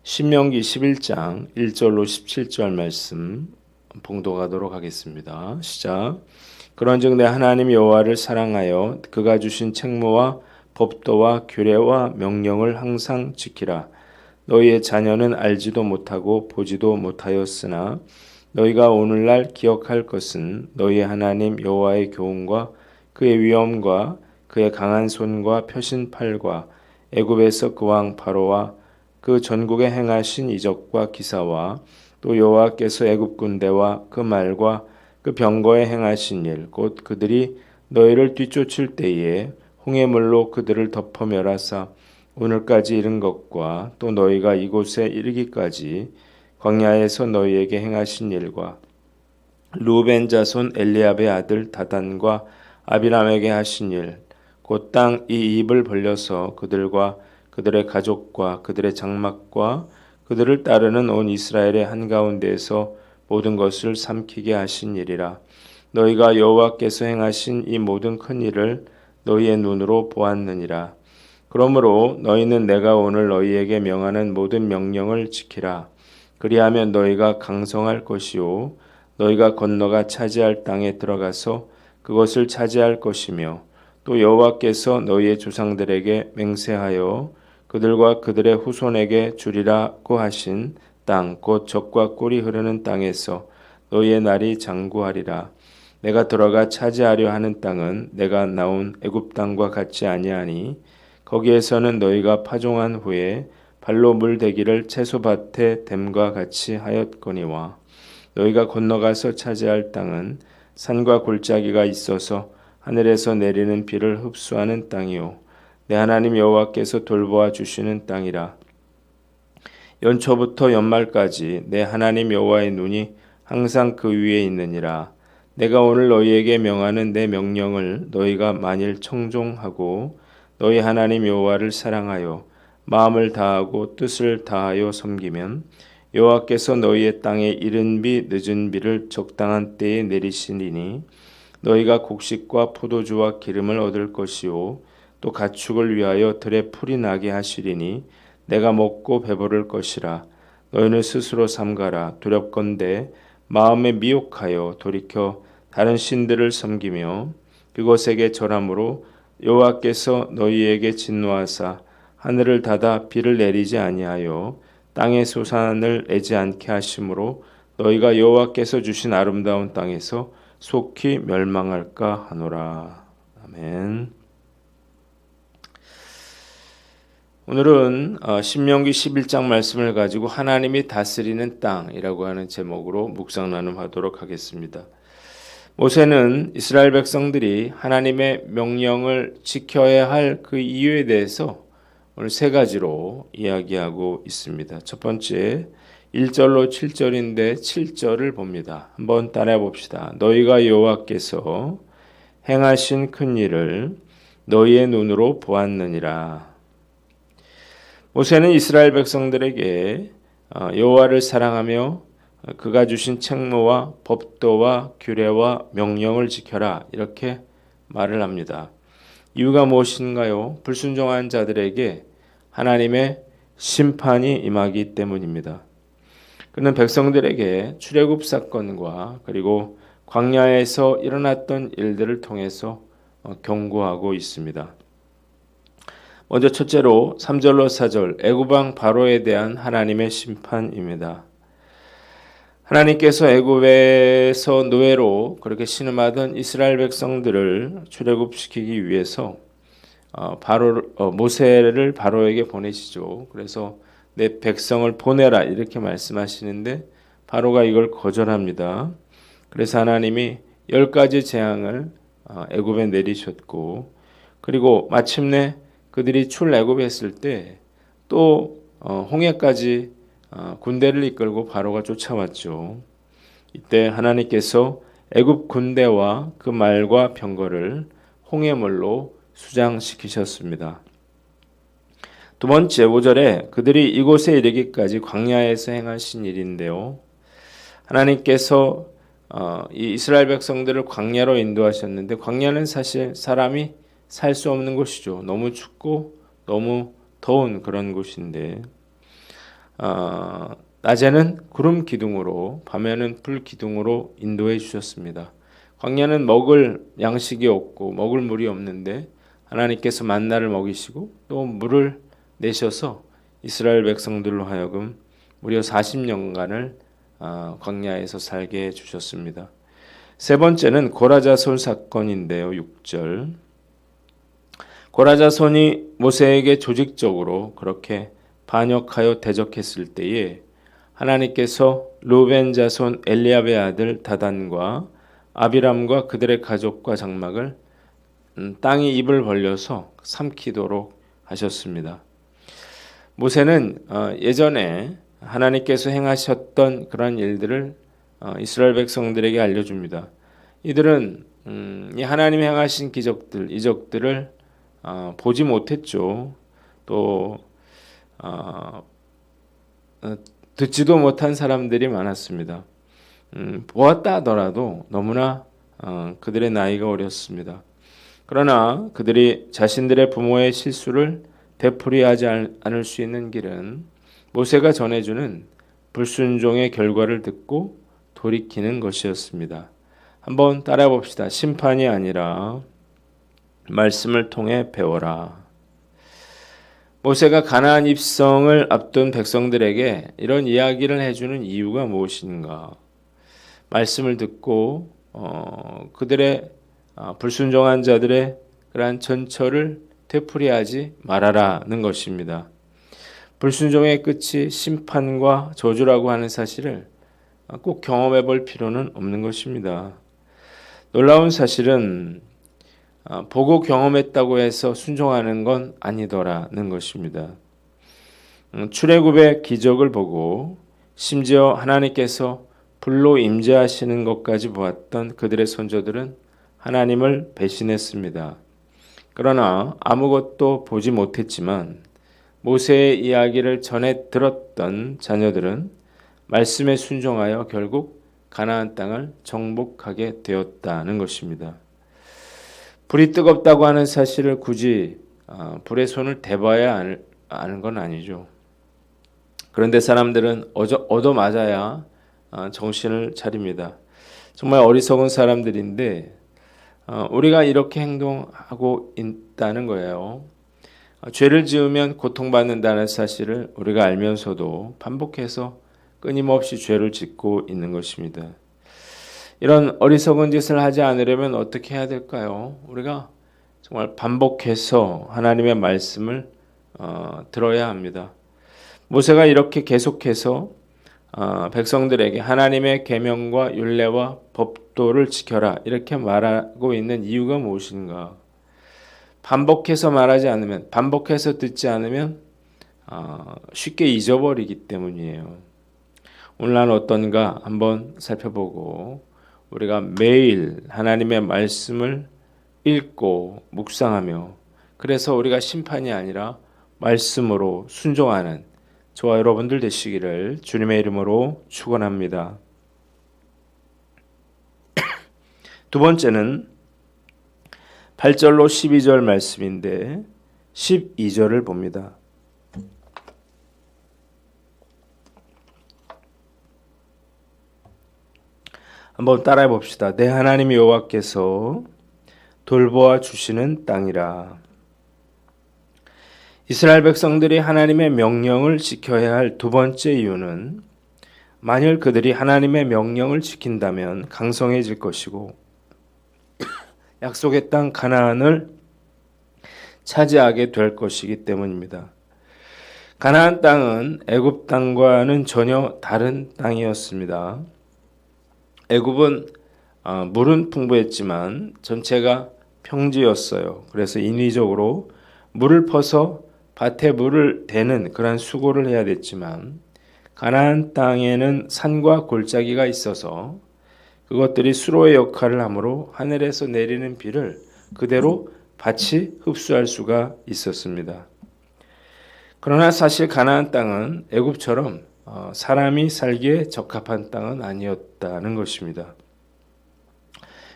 신명기 11장 1절로 17절 말씀 봉독하도록 하겠습니다. 시작. 그런즉 내 하나님 여호와를 사랑하여 그가 주신 책무와 법도와 규례와 명령을 항상 지키라. 너희의 자녀는 알지도 못하고 보지도 못하였으나 너희가 오늘날 기억할 것은 너희의 하나님 여호와의 교훈과 그의 위엄과 그의 강한 손과 펴신 팔과 애굽에서 그 왕 바로와 그 전국에 행하신 이적과 기사와 또 여호와께서 애굽 군대와 그 말과 그 병거에 행하신 일, 곧 그들이 너희를 뒤쫓을 때에 홍해물로 그들을 덮어 멸하사 오늘까지 이른 것과 또 너희가 이곳에 이르기까지 광야에서 너희에게 행하신 일과 루벤 자손 엘리압의 아들 다단과 아비람에게 하신 일, 곧 땅 이 입을 벌려서 그들과 그들의 가족과 그들의 장막과 그들을 따르는 온 이스라엘의 한가운데에서 모든 것을 삼키게 하신 일이라. 너희가 여호와께서 행하신 이 모든 큰 일을 너희의 눈으로 보았느니라. 그러므로 너희는 내가 오늘 너희에게 명하는 모든 명령을 지키라. 그리하면 너희가 강성할 것이요 너희가 건너가 차지할 땅에 들어가서 그것을 차지할 것이며 또 여호와께서 너희의 조상들에게 맹세하여 그들과 그들의 후손에게 주리라고 하신 땅, 곧 젖과 꿀이 흐르는 땅에서 너희의 날이 장구하리라. 내가 들어가 차지하려 하는 땅은 내가 나온 애굽 땅과 같지 아니하니 거기에서는 너희가 파종한 후에 발로 물대기를 채소밭에 댐과 같이 하였거니와 너희가 건너가서 차지할 땅은 산과 골짜기가 있어서 하늘에서 내리는 비를 흡수하는 땅이요 내 하나님 여호와께서 돌보아 주시는 땅이라. 연초부터 연말까지 내 하나님 여호와의 눈이 항상 그 위에 있느니라. 내가 오늘 너희에게 명하는 내 명령을 너희가 만일 청종하고 너희 하나님 여호와를 사랑하여 마음을 다하고 뜻을 다하여 섬기면 여호와께서 너희의 땅에 이른 비 늦은 비를 적당한 때에 내리시리니 너희가 곡식과 포도주와 기름을 얻을 것이요 또 가축을 위하여 들에 풀이 나게 하시리니 내가 먹고 배부를 것이라. 너희는 스스로 삼가라. 두렵건대 마음에 미혹하여 돌이켜 다른 신들을 섬기며 그것에게 절함으로 여호와께서 너희에게 진노하사 하늘을 닫아 비를 내리지 아니하여 땅의 소산을 내지 않게 하심으로 너희가 여호와께서 주신 아름다운 땅에서 속히 멸망할까 하노라. 아멘. 오늘은 신명기 11장 말씀을 가지고 하나님이 다스리는 땅이라고 하는 제목으로 묵상 나눔하도록 하겠습니다. 모세는 이스라엘 백성들이 하나님의 명령을 지켜야 할 그 이유에 대해서 오늘 세 가지로 이야기하고 있습니다. 첫 번째 1절로 7절인데 7절을 봅니다. 한번 따라해 봅시다. 너희가 여호와께서 행하신 큰 일을 너희의 눈으로 보았느니라. 모세는 이스라엘 백성들에게 여호와를 사랑하며 그가 주신 책무와 법도와 규례와 명령을 지켜라 이렇게 말을 합니다. 이유가 무엇인가요? 불순종한 자들에게 하나님의 심판이 임하기 때문입니다. 그는 백성들에게 출애굽 사건과 그리고 광야에서 일어났던 일들을 통해서 경고하고 있습니다. 먼저 첫째로 3절로 4절 애굽 왕 바로에 대한 하나님의 심판입니다. 하나님께서 애굽에서 노예로 그렇게 신음하던 이스라엘 백성들을 출애굽시키기 위해서 모세를 바로에게 보내시죠. 그래서 내 백성을 보내라 이렇게 말씀하시는데 바로가 이걸 거절합니다. 그래서 하나님이 10가지 재앙을 애굽에 내리셨고 그리고 마침내 그들이 출애굽했을 때 또 홍해까지 군대를 이끌고 바로가 쫓아왔죠. 이때 하나님께서 애굽 군대와 그 말과 병거를 홍해물로 수장시키셨습니다. 두 번째 5절에 그들이 이곳에 이르기까지 광야에서 행하신 일인데요. 하나님께서 이 이스라엘 백성들을 광야로 인도하셨는데 광야는 사실 사람이 살 수 없는 곳이죠. 너무 춥고 너무 더운 그런 곳인데 낮에는 구름 기둥으로 밤에는 불 기둥으로 인도해 주셨습니다. 광야는 먹을 양식이 없고 먹을 물이 없는데 하나님께서 만나를 먹이시고 또 물을 내셔서 이스라엘 백성들로 하여금 무려 40년간을 광야에서 살게 해주셨습니다. 세 번째는 고라자손 사건인데요. 6절. 고라자손이 모세에게 조직적으로 그렇게 반역하여 대적했을 때에 하나님께서 루벤 자손 엘리압의 아들 다단과 아비람과 그들의 가족과 장막을 땅이 입을 벌려서 삼키도록 하셨습니다. 모세는 예전에 하나님께서 행하셨던 그런 일들을 이스라엘 백성들에게 알려줍니다. 이들은 이 하나님 행하신 기적들, 이적들을 보지 못했죠. 또 듣지도 못한 사람들이 많았습니다. 보았다 하더라도 너무나 그들의 나이가 어렸습니다. 그러나 그들이 자신들의 부모의 실수를 되풀이하지 않을 수 있는 길은 모세가 전해주는 불순종의 결과를 듣고 돌이키는 것이었습니다. 한번 따라해 봅시다. 심판이 아니라 말씀을 통해 배워라. 모세가 가나안 입성을 앞둔 백성들에게 이런 이야기를 해주는 이유가 무엇인가? 말씀을 듣고 그들의 불순종한 자들의 그러한 전처를 되풀이하지 말아라는 것입니다. 불순종의 끝이 심판과 저주라고 하는 사실을 꼭 경험해 볼 필요는 없는 것입니다. 놀라운 사실은 보고 경험했다고 해서 순종하는 건 아니더라는 것입니다. 출애굽의 기적을 보고 심지어 하나님께서 불로 임재하시는 것까지 보았던 그들의 선조들은 하나님을 배신했습니다. 그러나 아무것도 보지 못했지만 모세의 이야기를 전해 들었던 자녀들은 말씀에 순종하여 결국 가나안 땅을 정복하게 되었다는 것입니다. 불이 뜨겁다고 하는 사실을 굳이 불에 손을 대봐야 아는 건 아니죠. 그런데 사람들은 얻어맞아야 정신을 차립니다. 정말 어리석은 사람들인데 우리가 이렇게 행동하고 있다는 거예요. 죄를 지으면 고통받는다는 사실을 우리가 알면서도 반복해서 끊임없이 죄를 짓고 있는 것입니다. 이런 어리석은 짓을 하지 않으려면 어떻게 해야 될까요? 우리가 정말 반복해서 하나님의 말씀을 들어야 합니다. 모세가 이렇게 계속해서 백성들에게 하나님의 계명과 율례와 법도를 지켜라 이렇게 말하고 있는 이유가 무엇인가? 반복해서 말하지 않으면, 반복해서 듣지 않으면 쉽게 잊어버리기 때문이에요. 오늘 난 어떤가 한번 살펴보고 우리가 매일 하나님의 말씀을 읽고 묵상하며 그래서 우리가 심판이 아니라 말씀으로 순종하는 저와 여러분들 되시기를 주님의 이름으로 축원합니다. 두 번째는 8절로 12절 말씀인데 12절을 봅니다. 한번 따라해 봅시다. 내 하나님 여호와께서 돌보아 주시는 땅이라. 이스라엘 백성들이 하나님의 명령을 지켜야 할 두 번째 이유는 만일 그들이 하나님의 명령을 지킨다면 강성해질 것이고 약속의 땅 가나안을 차지하게 될 것이기 때문입니다. 가나안 땅은 애굽 땅과는 전혀 다른 땅이었습니다. 애굽은 물은 풍부했지만 전체가 평지였어요. 그래서 인위적으로 물을 퍼서 밭에 물을 대는 그런 수고를 해야 됐지만 가나안 땅에는 산과 골짜기가 있어서 그것들이 수로의 역할을 하므로 하늘에서 내리는 비를 그대로 밭이 흡수할 수가 있었습니다. 그러나 사실 가나안 땅은 애굽처럼 사람이 살기에 적합한 땅은 아니었다는 것입니다.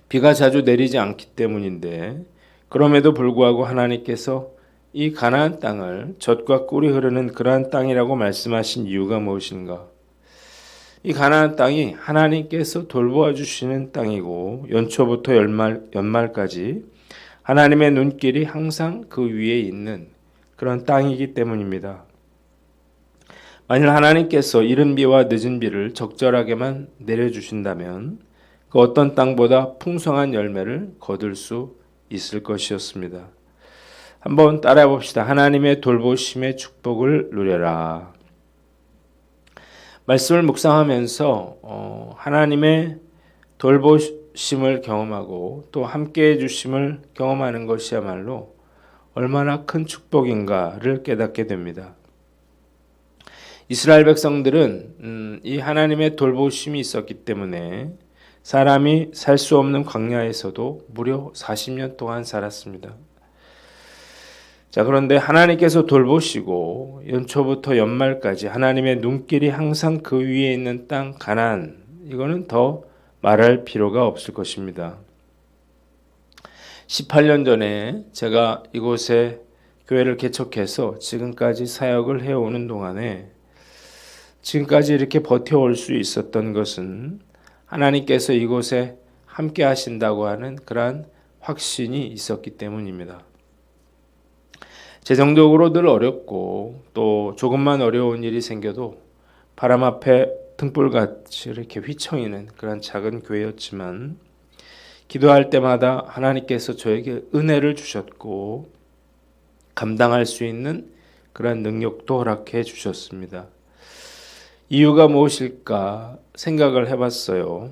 비가 자주 내리지 않기 때문인데 그럼에도 불구하고 하나님께서 이 가나안 땅을 젖과 꿀이 흐르는 그러한 땅이라고 말씀하신 이유가 무엇인가? 이 가나안 땅이 하나님께서 돌보아 주시는 땅이고 연초부터 연말까지 하나님의 눈길이 항상 그 위에 있는 그런 땅이기 때문입니다. 만일 하나님께서 이른 비와 늦은 비를 적절하게만 내려주신다면 그 어떤 땅보다 풍성한 열매를 거둘 수 있을 것이었습니다. 한번 따라해 봅시다. 하나님의 돌보심의 축복을 누려라. 말씀을 묵상하면서 하나님의 돌보심을 경험하고 또 함께해 주심을 경험하는 것이야말로 얼마나 큰 축복인가를 깨닫게 됩니다. 이스라엘 백성들은 이 하나님의 돌보심이 있었기 때문에 사람이 살 수 없는 광야에서도 무려 40년 동안 살았습니다. 자, 그런데 하나님께서 돌보시고 연초부터 연말까지 하나님의 눈길이 항상 그 위에 있는 땅 가나안, 이거는 더 말할 필요가 없을 것입니다. 18년 전에 제가 이곳에 교회를 개척해서 지금까지 사역을 해오는 동안에 지금까지 이렇게 버텨올 수 있었던 것은 하나님께서 이곳에 함께 하신다고 하는 그러한 확신이 있었기 때문입니다. 재정적으로 늘 어렵고 또 조금만 어려운 일이 생겨도 바람 앞에 등불같이 이렇게 휘청이는 그런 작은 교회였지만 기도할 때마다 하나님께서 저에게 은혜를 주셨고 감당할 수 있는 그런 능력도 허락해 주셨습니다. 이유가 무엇일까 생각을 해봤어요.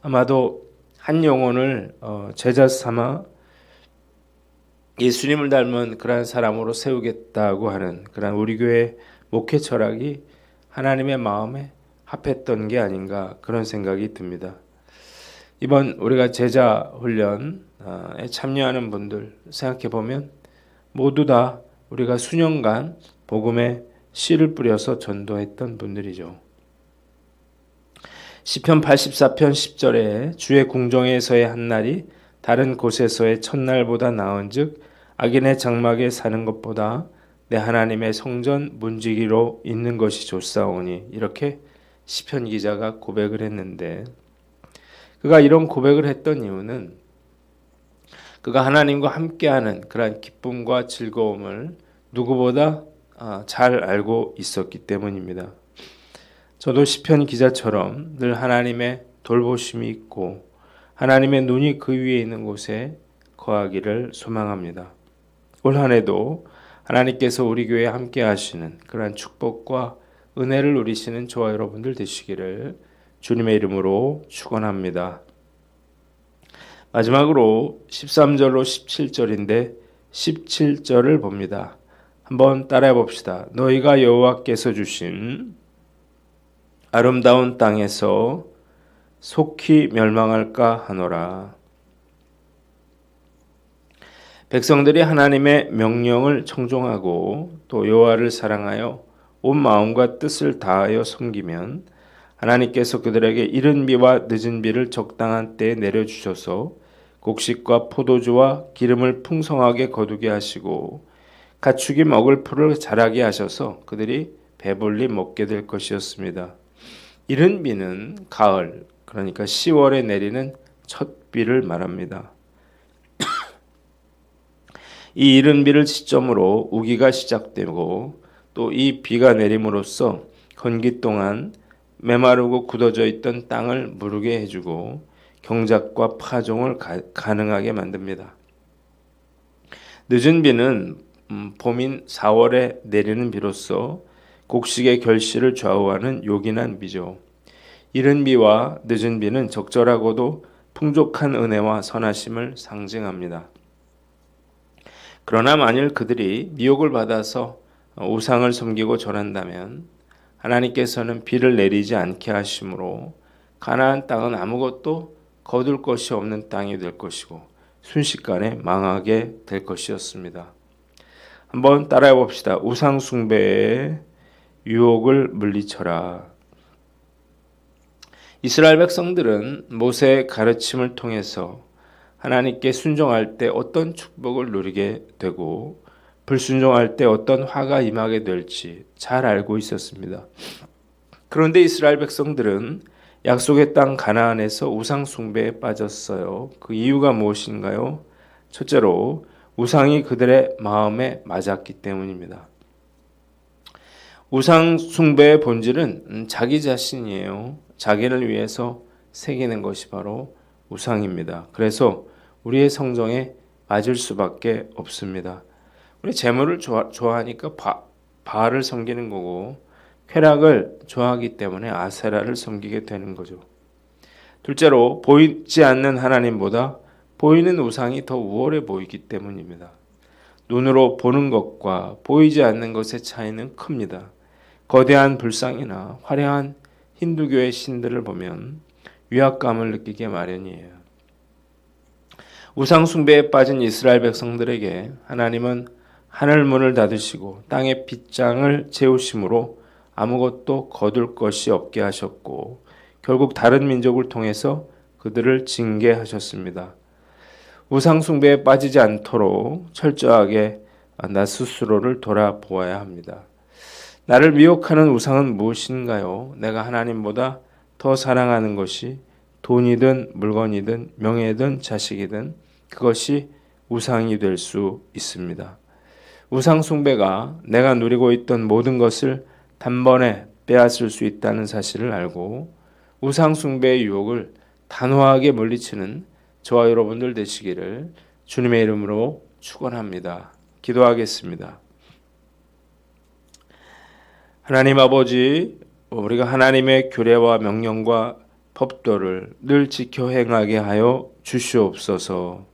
아마도 한 영혼을 제자 삼아 예수님을 닮은 그러한 사람으로 세우겠다고 하는 그러한 우리 교회 목회 철학이 하나님의 마음에 합했던 게 아닌가 그런 생각이 듭니다. 이번 우리가 제자 훈련에 참여하는 분들 생각해 보면 모두 다 우리가 수년간 복음의 씨를 뿌려서 전도했던 분들이죠. 시편 84편 10절에 주의 궁정에서의 한 날이 다른 곳에서의 첫날보다 나은즉 악인의 장막에 사는 것보다 내 하나님의 성전 문지기로 있는 것이 좋사오니, 이렇게 시편 기자가 고백을 했는데, 그가 이런 고백을 했던 이유는 그가 하나님과 함께하는 그러한 기쁨과 즐거움을 누구보다 잘 알고 있었기 때문입니다. 저도 시편 기자처럼 늘 하나님의 돌보심이 있고 하나님의 눈이 그 위에 있는 곳에 거하기를 소망합니다. 올 한 해도 하나님께서 우리 교회에 함께 하시는 그러한 축복과 은혜를 누리시는 저와 여러분들 되시기를 주님의 이름으로 축원합니다. 마지막으로 13절로 17절인데 17절을 봅니다. 한번 따라해 봅시다. 너희가 여호와께서 주신 아름다운 땅에서 속히 멸망할까 하노라. 백성들이 하나님의 명령을 청종하고 또 여호와를 사랑하여 온 마음과 뜻을 다하여 섬기면 하나님께서 그들에게 이른 비와 늦은 비를 적당한 때에 내려주셔서 곡식과 포도주와 기름을 풍성하게 거두게 하시고 가축이 먹을 풀을 자라게 하셔서 그들이 배불리 먹게 될 것이었습니다. 이른 비는 가을, 그러니까 10월에 내리는 첫 비를 말합니다. 이 이른 비를 시점으로 우기가 시작되고 또 이 비가 내림으로써 건기 동안 메마르고 굳어져 있던 땅을 무르게 해주고 경작과 파종을 가능하게 만듭니다. 늦은 비는 봄인 4월에 내리는 비로서 곡식의 결실을 좌우하는 요긴한 비죠. 이른 비와 늦은 비는 적절하고도 풍족한 은혜와 선하심을 상징합니다. 그러나 만일 그들이 미혹을 받아서 우상을 섬기고 절한다면 하나님께서는 비를 내리지 않게 하심으로 가나안 땅은 아무것도 거둘 것이 없는 땅이 될 것이고 순식간에 망하게 될 것이었습니다. 한번 따라해 봅시다. 우상 숭배의 유혹을 물리쳐라. 이스라엘 백성들은 모세의 가르침을 통해서 하나님께 순종할 때 어떤 축복을 누리게 되고 불순종할 때 어떤 화가 임하게 될지 잘 알고 있었습니다. 그런데 이스라엘 백성들은 약속의 땅 가나안에서 우상 숭배에 빠졌어요. 그 이유가 무엇인가요? 첫째로 우상이 그들의 마음에 맞았기 때문입니다. 우상 숭배의 본질은 자기 자신이에요. 자기를 위해서 새기는 것이 바로 우상입니다. 그래서 우리의 성정에 맞을 수밖에 없습니다. 우리 재물을 좋아하니까 바알을 섬기는 거고, 쾌락을 좋아하기 때문에 아세라를 섬기게 되는 거죠. 둘째로 보이지 않는 하나님보다 보이는 우상이 더 우월해 보이기 때문입니다. 눈으로 보는 것과 보이지 않는 것의 차이는 큽니다. 거대한 불상이나 화려한 힌두교의 신들을 보면 위압감을 느끼게 마련이에요. 우상 숭배에 빠진 이스라엘 백성들에게 하나님은 하늘 문을 닫으시고 땅의 빗장을 채우심으로 아무것도 거둘 것이 없게 하셨고, 결국 다른 민족을 통해서 그들을 징계하셨습니다. 우상 숭배에 빠지지 않도록 철저하게 나 스스로를 돌아보아야 합니다. 나를 미혹하는 우상은 무엇인가요? 내가 하나님보다 더 사랑하는 것이 돈이든 물건이든 명예든 자식이든 그것이 우상이 될 수 있습니다. 우상 숭배가 내가 누리고 있던 모든 것을 단번에 빼앗을 수 있다는 사실을 알고 우상 숭배의 유혹을 단호하게 물리치는 저와 여러분들 되시기를 주님의 이름으로 축원합니다. 기도하겠습니다. 하나님 아버지, 우리가 하나님의 규례와 명령과 법도를 늘 지켜 행하게 하여 주시옵소서.